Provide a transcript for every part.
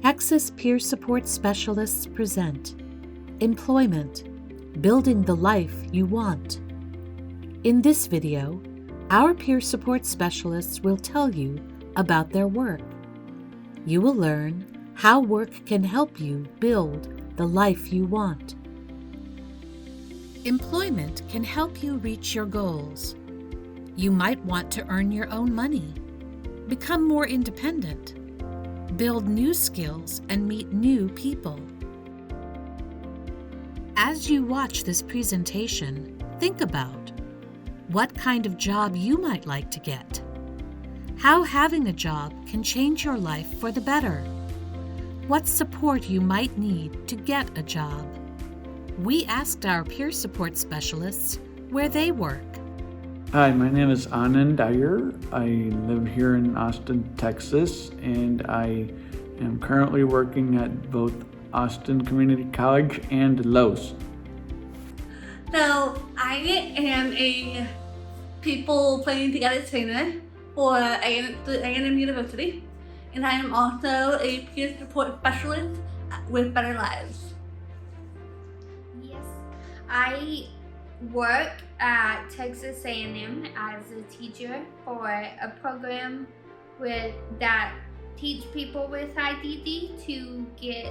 Texas Peer Support Specialists present Employment, Building the Life You Want. In this video, our peer support specialists will tell you about their work. You will learn how work can help you build the life you want. Employment can help you reach your goals. You might want to earn your own money, become more independent, build new skills, and meet new people. As you watch this presentation, think about what kind of job you might like to get, how having a job can change your life for the better, what support you might need to get a job. We asked our peer support specialists where they work. Hi, my name is Anand Iyer. I live here in Austin, Texas, and I am currently working at both Austin Community College and Lowe's. So I am a people playing together trainer for A&M University, and I am also a peer support specialist with Better Lives. Yes, I work at Texas A&M as a teacher for a program that teach people with IDD to get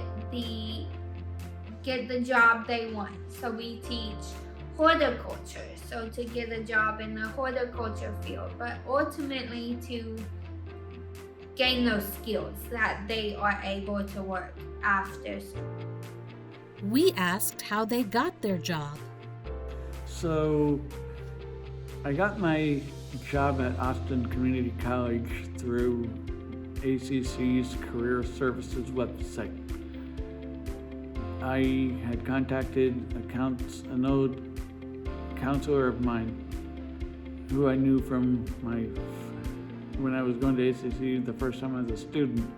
the job they want. So we teach horticulture, so to get a job in the horticulture field, but ultimately to gain those skills that they are able to work after school. We asked how they got their job. So I got my job at Austin Community College through ACC's Career Services website. I had contacted an old counselor of mine who I knew from when I was going to ACC the first time as a student.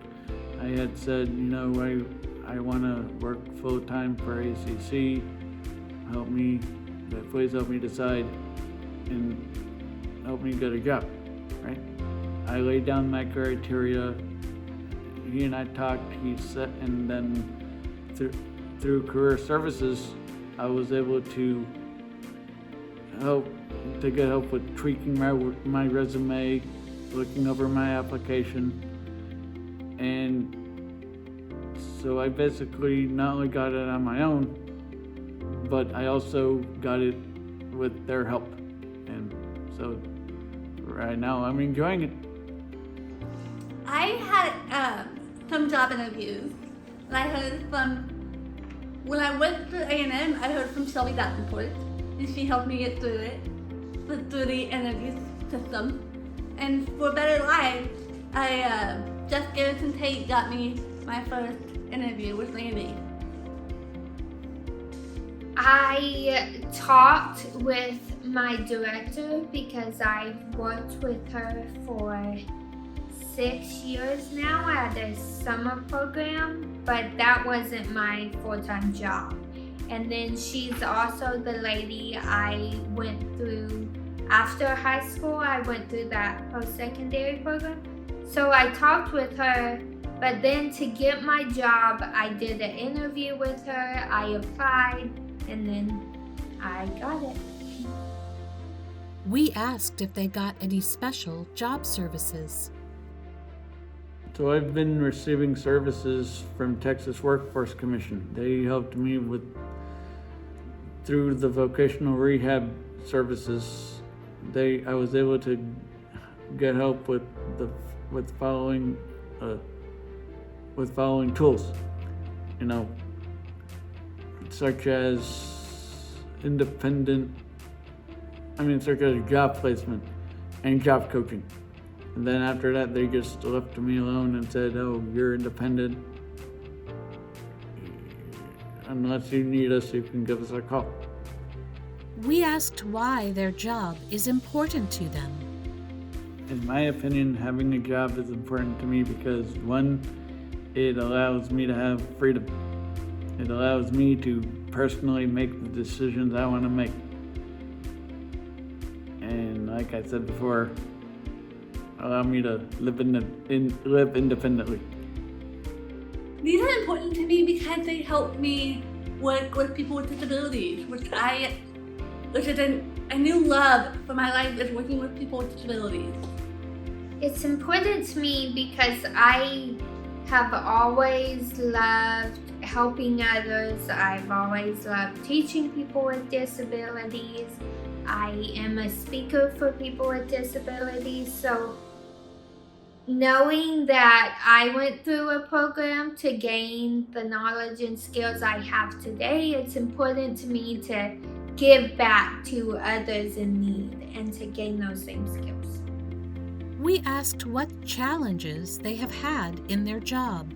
I had said, I want to work full-time for ACC. Please help me decide and help me get a job, right? I laid down my criteria. He and I talked, and then through Career Services, I was able to get help with tweaking my resume, looking over my application, and so I basically not only got it on my own, but I also got it with their help. And so right now I'm enjoying it. I had some job interviews, and I heard when I went to A&M, I heard from Shelby Davenport, and she helped me get through the interview system. And for Better Lives, Jeff Garrison Tate got me my first interview with Randy. I talked with my director because I've worked with her for 6 years now at a summer program, but that wasn't my full-time job. And then she's also the lady I went through after high school. I went through that post-secondary program. So I talked with her, but then to get my job, I did an interview with her, I applied, and then I got it. We asked if they got any special job services. So I've been receiving services from Texas Workforce Commission. They helped me through the vocational rehab services. I was able to get help with following tools, such as such as job placement and job coaching. And then after that, they just left me alone and said, "Oh, you're independent. Unless you need us, you can give us a call." We asked why their job is important to them. In my opinion, having a job is important to me because, one, it allows me to have freedom. It allows me to personally make the decisions I want to make. And like I said before, allow me to live independently. these are important to me because they help me work with people with disabilities, which is a new love for my life, is working with people with disabilities. It's important to me because I have always loved helping others. I've always loved teaching people with disabilities. I am a speaker for people with disabilities. So knowing that I went through a program to gain the knowledge and skills I have today, it's important to me to give back to others in need and to gain those same skills. We asked what challenges they have had in their job.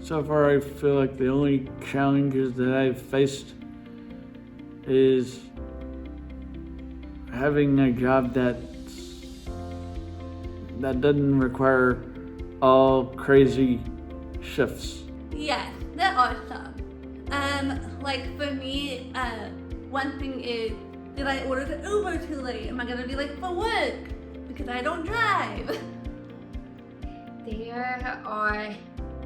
So far, I feel like the only challenges that I've faced is having a job that doesn't require all crazy shifts. Yes, there are some. Like for me, one thing is, did I order the Uber too late? Am I gonna be late for work because I don't drive? There are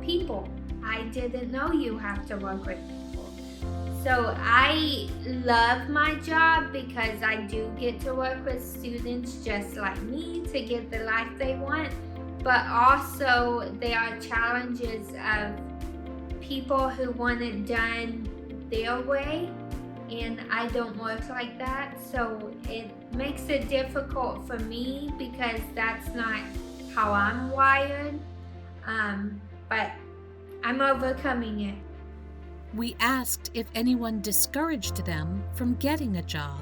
people. I didn't know you have to work with people. So I love my job because I do get to work with students just like me to get the life they want. But also there are challenges of people who want it done their way, and I don't work like that. So it makes it difficult for me because that's not how I'm wired. But I'm overcoming it. We asked if anyone discouraged them from getting a job.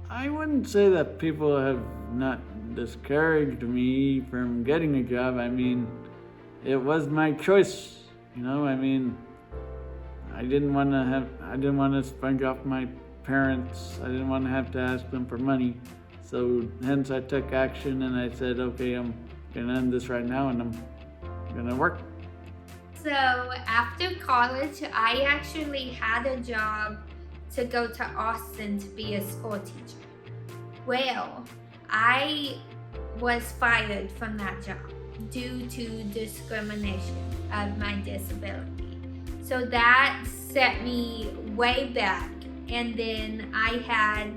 I wouldn't say that people have not discouraged me from getting a job. I mean, it was my choice. I didn't want to sponge off my parents. I didn't want to have to ask them for money. So hence I took action and I said, okay, I'm gonna end this right now and I'm gonna work. So after college, I actually had a job to go to Austin to be a school teacher. Well, I was fired from that job due to discrimination of my disability. So that set me way back. And then I had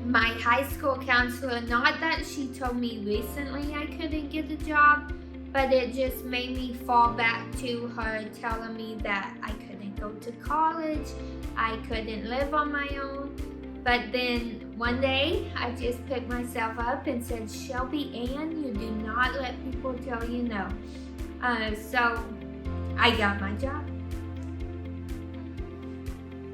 my high school counselor, not that she told me recently I couldn't get a job, but it just made me fall back to her telling me that I couldn't go to college, I couldn't live on my own. But then one day I just picked myself up and said, Shelby Ann, you do not let people tell you no. So I got my job.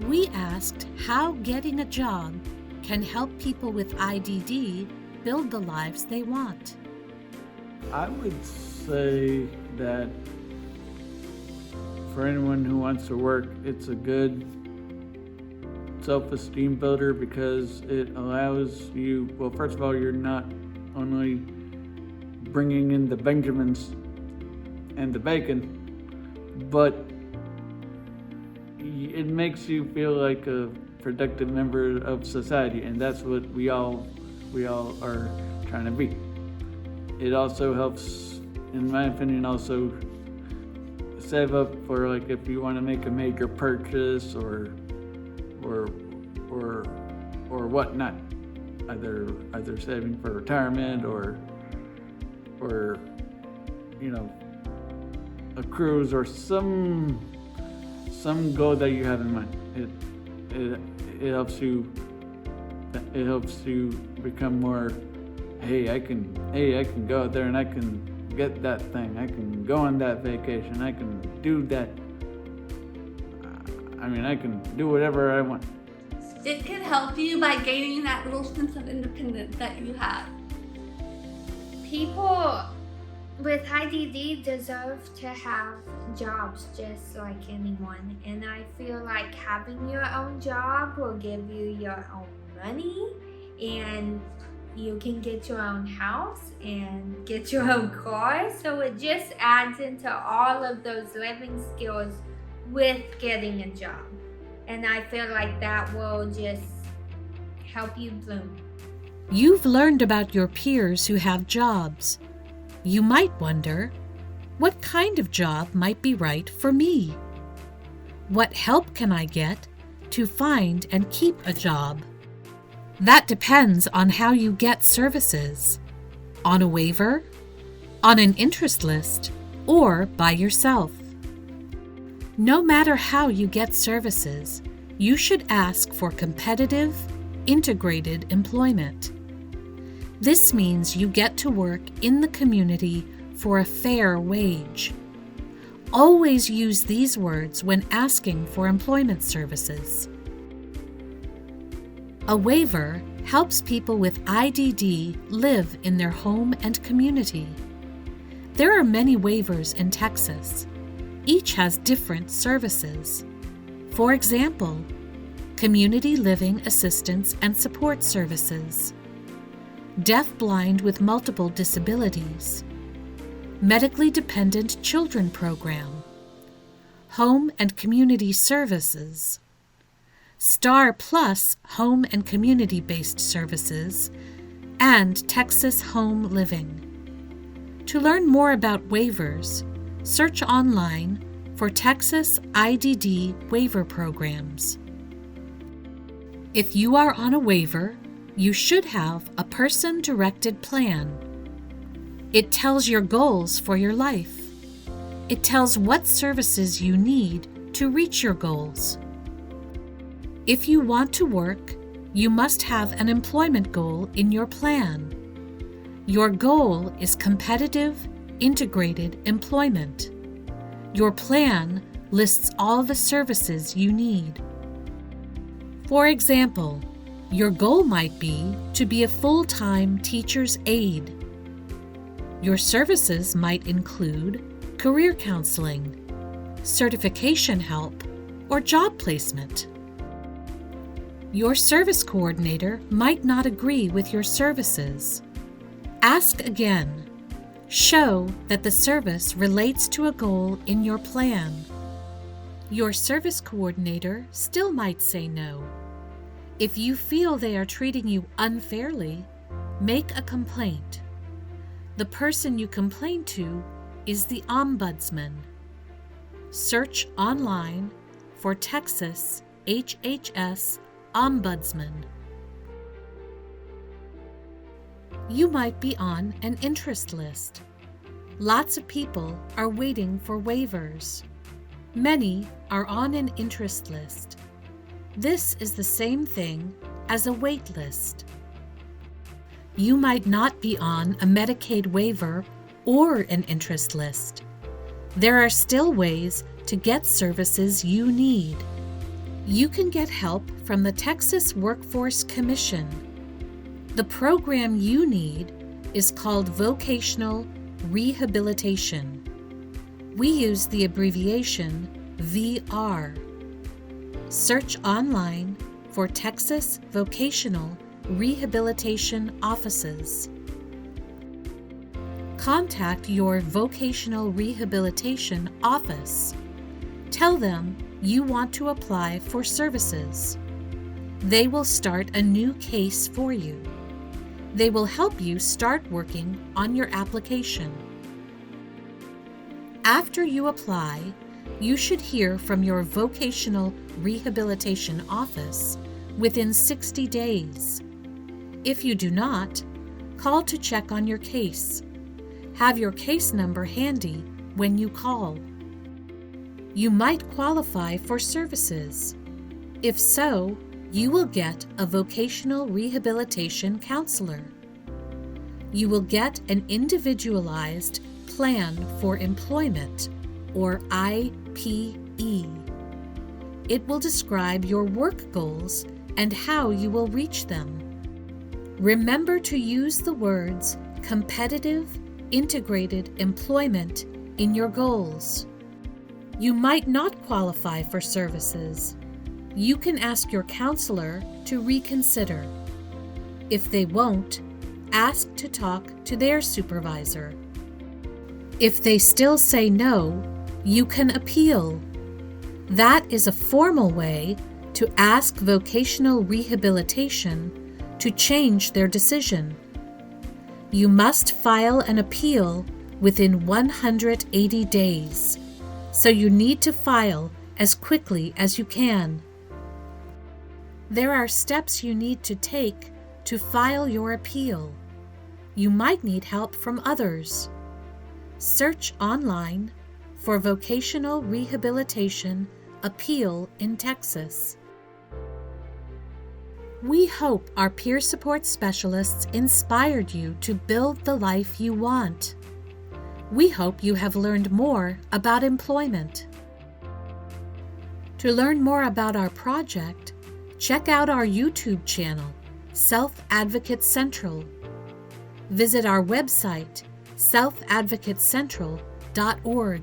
We asked how getting a job can help people with IDD build the lives they want. I would say that for anyone who wants to work, it's a good self-esteem builder because it allows you, well, first of all, you're not only bringing in the Benjamins and the bacon, but it makes you feel like a productive member of society, and that's what we all are trying to be. It also helps, in my opinion, also save up for like if you want to make a major purchase or whatnot, either saving for retirement or a cruise or some goal that you have in mind. It helps you become more, hey, I can go out there and I can get that thing. I can go on that vacation. I can do that. I can do whatever I want. It can help you by gaining that little sense of independence that you have. People with IDD deserve to have jobs just like anyone, and I feel like having your own job will give you your own money, and you can get your own house and get your own car. So it just adds into all of those living skills with getting a job, and I feel like that will just help you bloom. You've learned about your peers who have jobs. You might wonder, What kind of job might be right for me? What help can I get to find and keep a job? That depends on how you get services. On a waiver, on an interest list, or by yourself. No matter how you get services, you should ask for competitive, integrated employment. This means you get to work in the community for a fair wage. Always use these words when asking for employment services. A waiver helps people with IDD live in their home and community. There are many waivers in Texas. Each has different services. For example, community living assistance and support services, deaf-blind with multiple disabilities, medically dependent children program, home and community services, Star Plus home and community-based services, and Texas Home Living. To learn more about waivers, search online for Texas IDD waiver programs. If you are on a waiver, you should have a person-directed plan. It tells your goals for your life. It tells what services you need to reach your goals. If you want to work, you must have an employment goal in your plan. Your goal is competitive, integrated employment. Your plan lists all the services you need. For example, your goal might be to be a full-time teacher's aide. Your services might include career counseling, certification help, or job placement. Your service coordinator might not agree with your services. Ask again. Show that the service relates to a goal in your plan. Your service coordinator still might say no. If you feel they are treating you unfairly, make a complaint. The person you complain to is the Ombudsman. Search online for Texas HHS Ombudsman. You might be on an interest list. Lots of people are waiting for waivers. Many are on an interest list. This is the same thing as a wait list. You might not be on a Medicaid waiver or an interest list. There are still ways to get services you need. You can get help from the Texas Workforce Commission. The program you need is called Vocational Rehabilitation. We use the abbreviation VR. Search online for Texas Vocational Rehabilitation Offices. Contact your Vocational Rehabilitation office. Tell them you want to apply for services. They will start a new case for you. They will help you start working on your application. After you apply, you should hear from your Vocational Rehabilitation office within 60 days. If you do not, call to check on your case. Have your case number handy when you call. You might qualify for services. If so, you will get a vocational rehabilitation counselor. You will get an individualized plan for employment, or IPE. It will describe your work goals and how you will reach them. Remember to use the words competitive, integrated employment in your goals. You might not qualify for services. You can ask your counselor to reconsider. If they won't, ask to talk to their supervisor. If they still say no, you can appeal. That is a formal way to ask vocational rehabilitation to change their decision. You must file an appeal within 180 days, so you need to file as quickly as you can. There are steps you need to take to file your appeal. You might need help from others. Search online for Vocational Rehabilitation Appeal in Texas. We hope our peer support specialists inspired you to build the life you want. We hope you have learned more about employment. To learn more about our project, check out our YouTube channel, Self Advocate Central. Visit our website, selfadvocatecentral.org.